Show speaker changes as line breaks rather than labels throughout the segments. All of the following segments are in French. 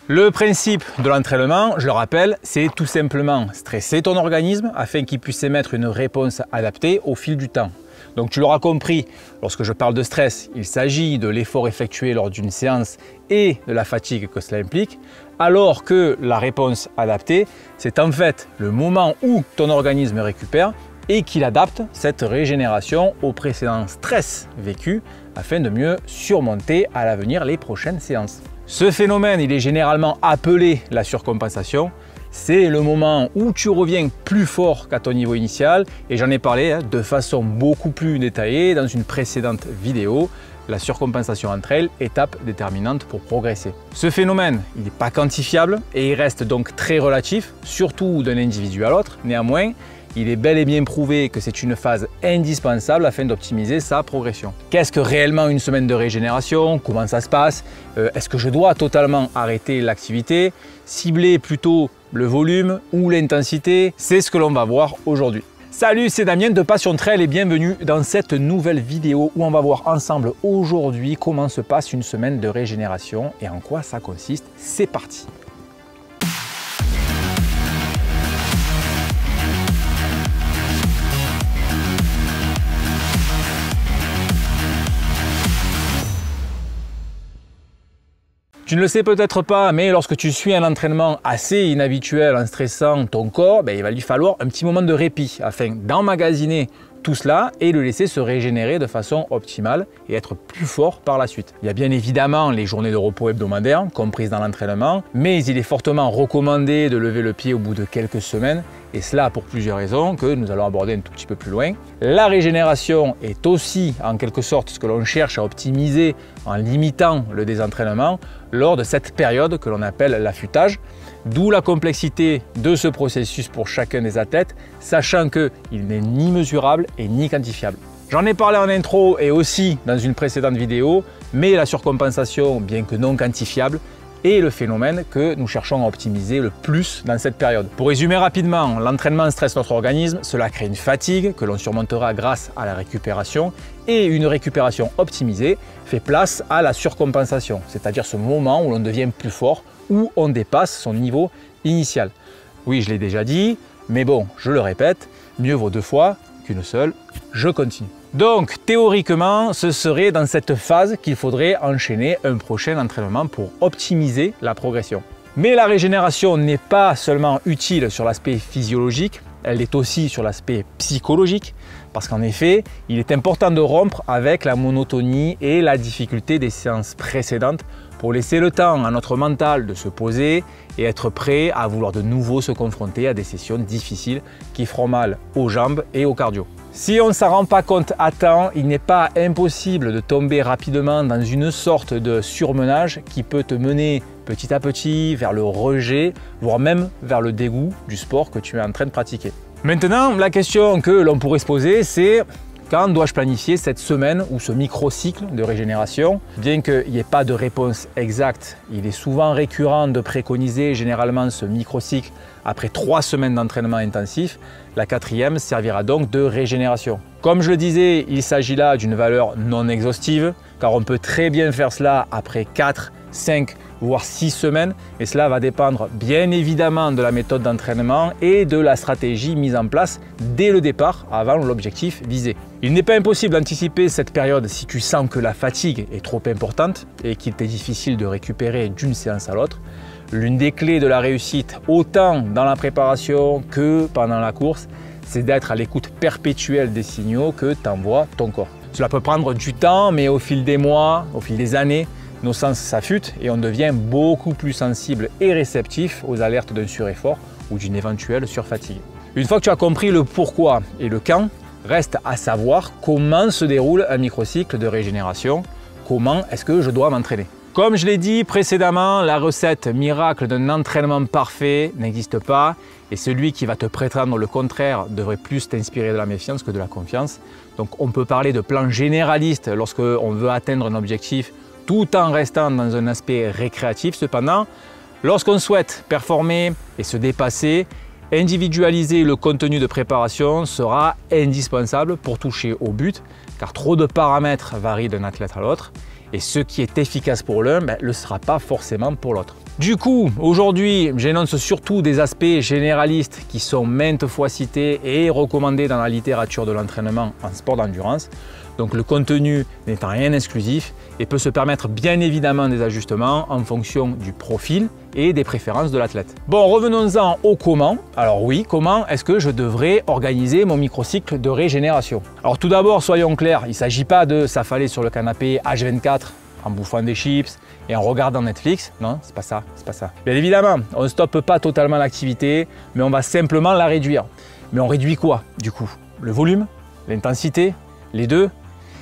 Le principe de l'entraînement, je le rappelle, c'est tout simplement stresser ton organisme afin qu'il puisse émettre une réponse adaptée au fil du temps. Donc tu l'auras compris, lorsque je parle de stress, il s'agit de l'effort effectué lors d'une séance et de la fatigue que cela implique, alors que la réponse adaptée, c'est en fait le moment où ton organisme récupère et qu'il adapte cette régénération au précédent stress vécu afin de mieux surmonter à l'avenir les prochaines séances. Ce phénomène, il est généralement appelé la surcompensation. C'est le moment où tu reviens plus fort qu'à ton niveau initial et j'en ai parlé de façon beaucoup plus détaillée dans une précédente vidéo. La surcompensation entre elles, étape déterminante pour progresser. Ce phénomène, il n'est pas quantifiable et il reste donc très relatif, surtout d'un individu à l'autre. Néanmoins, il est bel et bien prouvé que c'est une phase indispensable afin d'optimiser sa progression. Qu'est-ce que réellement une semaine de régénération? Comment ça se passe? Est-ce que je dois totalement arrêter l'activité? Cibler plutôt le volume ou l'intensité? C'est ce que l'on va voir aujourd'hui. Salut, c'est Damien de Passion Trail et bienvenue dans cette nouvelle vidéo où on va voir ensemble aujourd'hui comment se passe une semaine de régénération et en quoi ça consiste. C'est parti! Tu ne le sais peut-être pas, mais lorsque tu suis un entraînement assez inhabituel en stressant ton corps, il va lui falloir un petit moment de répit afin d'emmagasiner tout cela et le laisser se régénérer de façon optimale et être plus fort par la suite. Il y a bien évidemment les journées de repos hebdomadaires comprises dans l'entraînement, mais il est fortement recommandé de lever le pied au bout de quelques semaines et cela pour plusieurs raisons que nous allons aborder un tout petit peu plus loin. La régénération est aussi en quelque sorte ce que l'on cherche à optimiser en limitant le désentraînement lors de cette période que l'on appelle l'affûtage. D'où la complexité de ce processus pour chacun des athlètes, sachant qu'il n'est ni mesurable et ni quantifiable. J'en ai parlé en intro et aussi dans une précédente vidéo, mais la surcompensation, bien que non quantifiable, est le phénomène que nous cherchons à optimiser le plus dans cette période. Pour résumer rapidement, l'entraînement stresse notre organisme, cela crée une fatigue que l'on surmontera grâce à la récupération et une récupération optimisée fait place à la surcompensation, c'est-à-dire ce moment où l'on devient plus fort, où on dépasse son niveau initial. Oui, je l'ai déjà dit, mais bon, je le répète, mieux vaut deux fois qu'une seule, je continue. Donc, théoriquement, ce serait dans cette phase qu'il faudrait enchaîner un prochain entraînement pour optimiser la progression. Mais la régénération n'est pas seulement utile sur l'aspect physiologique, elle est aussi sur l'aspect psychologique, parce qu'en effet, il est important de rompre avec la monotonie et la difficulté des séances précédentes pour laisser le temps à notre mental de se poser et être prêt à vouloir de nouveau se confronter à des sessions difficiles qui feront mal aux jambes et au cardio. Si on ne s'en rend pas compte à temps, il n'est pas impossible de tomber rapidement dans une sorte de surmenage qui peut te mener petit à petit vers le rejet, voire même vers le dégoût du sport que tu es en train de pratiquer. Maintenant, la question que l'on pourrait se poser, c'est quand dois-je planifier cette semaine ou ce micro-cycle de régénération? Bien qu'il n'y ait pas de réponse exacte, il est souvent récurrent de préconiser généralement ce micro-cycle après 3 semaines d'entraînement intensif. La 4e servira donc de régénération. Comme je le disais, il s'agit là d'une valeur non exhaustive, car on peut très bien faire cela après 4, 5, voire 6 semaines, et cela va dépendre bien évidemment de la méthode d'entraînement et de la stratégie mise en place dès le départ avant l'objectif visé. Il n'est pas impossible d'anticiper cette période si tu sens que la fatigue est trop importante et qu'il t'est difficile de récupérer d'une séance à l'autre. L'une des clés de la réussite, autant dans la préparation que pendant la course, c'est d'être à l'écoute perpétuelle des signaux que t'envoie ton corps. Cela peut prendre du temps, mais au fil des mois, au fil des années, nos sens s'affûtent et on devient beaucoup plus sensible et réceptif aux alertes d'un sureffort ou d'une éventuelle surfatigue. Une fois que tu as compris le pourquoi et le quand, reste à savoir comment se déroule un microcycle de régénération, comment est-ce que je dois m'entraîner. Comme je l'ai dit précédemment, la recette miracle d'un entraînement parfait n'existe pas et celui qui va te prétendre le contraire devrait plus t'inspirer de la méfiance que de la confiance. Donc on peut parler de plan généraliste lorsqu'on veut atteindre un objectif tout en restant dans un aspect récréatif. Cependant, lorsqu'on souhaite performer et se dépasser, individualiser le contenu de préparation sera indispensable pour toucher au but, car trop de paramètres varient d'un athlète à l'autre, et ce qui est efficace pour l'un ne le sera pas forcément pour l'autre. Du coup, aujourd'hui, j'énonce surtout des aspects généralistes qui sont maintes fois cités et recommandés dans la littérature de l'entraînement en sport d'endurance. Donc le contenu n'est en rien exclusif et peut se permettre bien évidemment des ajustements en fonction du profil et des préférences de l'athlète. Bon, revenons-en au comment. Alors oui, comment est-ce que je devrais organiser mon microcycle de régénération? Alors tout d'abord, soyons clairs, il ne s'agit pas de s'affaler sur le canapé H24 en bouffant des chips et en regardant Netflix. Non, c'est pas ça, c'est pas ça. Bien évidemment, on ne stoppe pas totalement l'activité, mais on va simplement la réduire. Mais on réduit quoi du coup? Le volume? L'intensité? Les deux?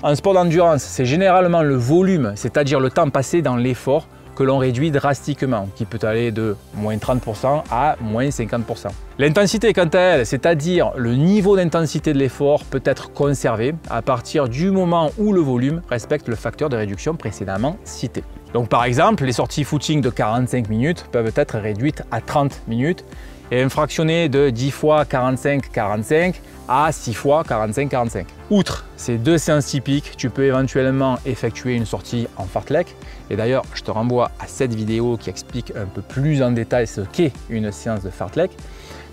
En sport d'endurance, c'est généralement le volume, c'est-à-dire le temps passé dans l'effort, que l'on réduit drastiquement, qui peut aller de moins 30% à moins 50%. L'intensité, quant à elle, c'est-à-dire le niveau d'intensité de l'effort, peut être conservé à partir du moment où le volume respecte le facteur de réduction précédemment cité. Donc par exemple, les sorties footing de 45 minutes peuvent être réduites à 30 minutes et un fractionné de 10 fois 45-45 à 6 fois 45-45. Outre ces deux séances typiques, tu peux éventuellement effectuer une sortie en fartlek. Et d'ailleurs, je te renvoie à cette vidéo qui explique un peu plus en détail ce qu'est une séance de fartlek.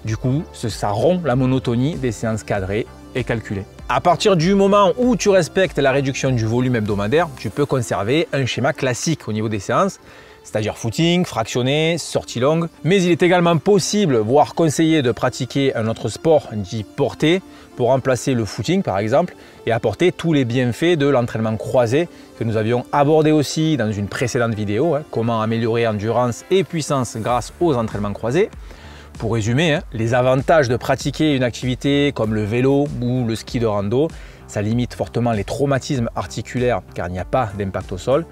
Du coup, ça rompt la monotonie des séances cadrées et calculées. À partir du moment où tu respectes la réduction du volume hebdomadaire, tu peux conserver un schéma classique au niveau des séances, c'est-à-dire footing, fractionné, sortie longue. Mais il est également possible, voire conseillé, de pratiquer un autre sport dit porté pour remplacer le footing par exemple et apporter tous les bienfaits de l'entraînement croisé que nous avions abordé aussi dans une précédente vidéo, comment améliorer endurance et puissance grâce aux entraînements croisés. Pour résumer, les avantages de pratiquer une activité comme le vélo ou le ski de rando, ça limite fortement les traumatismes articulaires car il n'y a pas d'impact au sol.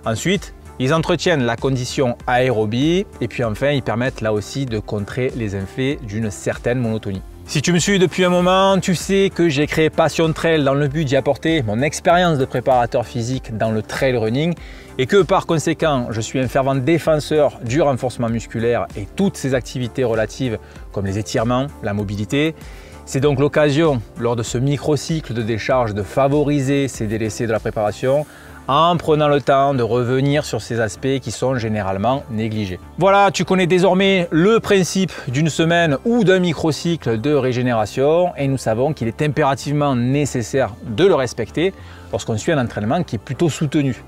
Ensuite, ils entretiennent la condition aérobie et puis enfin, ils permettent là aussi de contrer les effets d'une certaine monotonie. Si tu me suis depuis un moment, tu sais que j'ai créé Passion Trail dans le but d'y apporter mon expérience de préparateur physique dans le trail running et que par conséquent, je suis un fervent défenseur du renforcement musculaire et toutes ces activités relatives comme les étirements, la mobilité. C'est donc l'occasion, lors de ce microcycle de décharge, de favoriser ces délaissés de la préparation en prenant le temps de revenir sur ces aspects qui sont généralement négligés. Voilà, tu connais désormais le principe d'une semaine ou d'un microcycle de régénération et nous savons qu'il est impérativement nécessaire de le respecter lorsqu'on suit un entraînement qui est plutôt soutenu.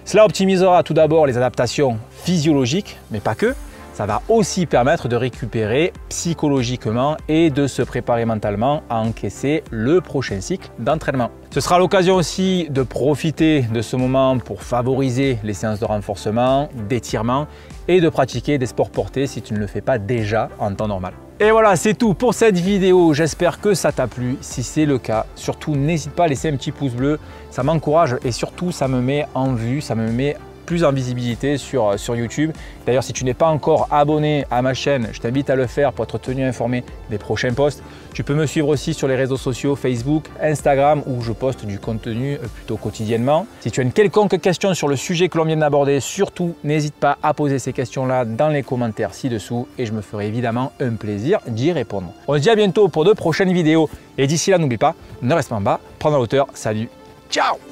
Cela optimisera tout d'abord les adaptations physiologiques, mais pas que. Ça va aussi permettre de récupérer psychologiquement et de se préparer mentalement à encaisser le prochain cycle d'entraînement. Ce sera l'occasion aussi de profiter de ce moment pour favoriser les séances de renforcement, d'étirement et de pratiquer des sports portés si tu ne le fais pas déjà en temps normal. Et voilà, c'est tout pour cette vidéo. J'espère que ça t'a plu. Si c'est le cas, surtout n'hésite pas à laisser un petit pouce bleu. Ça m'encourage et surtout ça me met en vue, ça me met plus en visibilité sur YouTube. D'ailleurs, si tu n'es pas encore abonné à ma chaîne, je t'invite à le faire pour être tenu informé des prochains posts. Tu peux me suivre aussi sur les réseaux sociaux Facebook, Instagram où je poste du contenu plutôt quotidiennement. Si tu as une quelconque question sur le sujet que l'on vient d'aborder, surtout n'hésite pas à poser ces questions-là dans les commentaires ci-dessous et je me ferai évidemment un plaisir d'y répondre. On se dit à bientôt pour de prochaines vidéos et d'ici là, n'oublie pas, ne reste pas en bas, prends la hauteur. Salut, ciao!